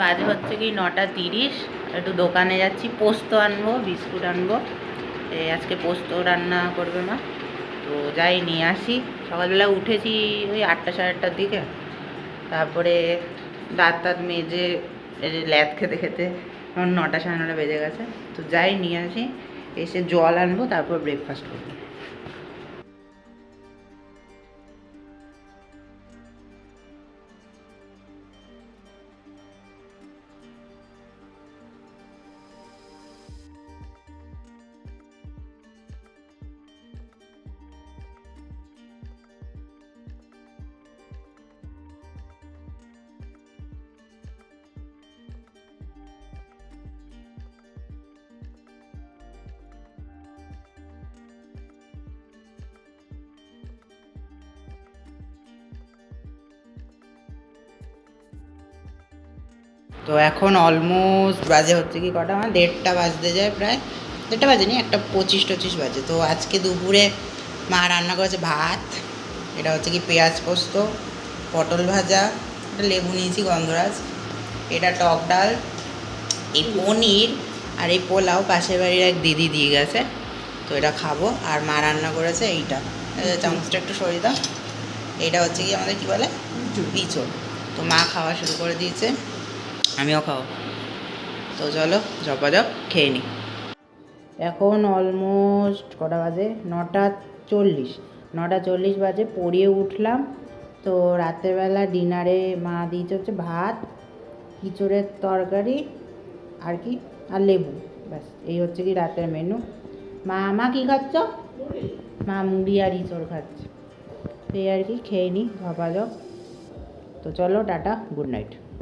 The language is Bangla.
বাজে হচ্ছে কি 9:30। একটু দোকানে যাচ্ছি, পোস্ত আনবো, বিস্কুট আনবো। আজকে পোস্ত রান্না করবে মা, তো যাই নিয়ে আসি। সকালবেলা উঠেছি ওই 8টা সাড়ে 8টার দিকে, তারপরে দাঁত তাঁত মেজে ল্যাদ খেতে খেতে এখন 9টা সাড়ে 9টা বেজে গেছে। তো যাই নিয়ে আসি, এসে জল আনবো, তারপর ব্রেকফাস্ট করবো। তো এখন অলমোস্ট বাজে হচ্ছে কি কটা, আমার 1:30 বাজতে যায়, প্রায় 1:30 বাজেনি, 1:25-25 বাজে। তো আজকে দুপুরে মা রান্না করেছে ভাত, এটা হচ্ছে কি পেঁয়াজ পোস্ত, পটল ভাজা, এটা লেবু নিয়েছি গন্ধরাজ, এটা টক ডাল, এই পনির, আর এই পোলাও পাশের বাড়ির এক দিদি দিয়ে গেছে, তো এটা খাবো। আর মা রান্না করেছে এইটা, চামচটা একটু সরিয়ে দাও, এইটা হচ্ছে কি আমাদের কী বলে, ইঁচড়। তো মা খাওয়া শুরু করে দিয়েছে, আমিও খাবো। তো চলো ঝপাঝপ খেয়ে নিই। এখন অলমোস্ট কটা বাজে, 9:40। 9:40 বাজে, পড়িয়ে উঠলাম। তো রাত্রেবেলা ডিনারে মা দিয়েছে হচ্ছে ভাত, ইঁচড়ের তরকারি, আর কি, আর লেবু, ব্যাস এই হচ্ছে কি রাতের মেনু। মা কী খাচ্ছ? মা মুড়ি আর ইঁচড় খাচ্ছে। এই আর কি, খেয়ে নিই ঝপাঝপ। তো চলো টাটা, গুড নাইট।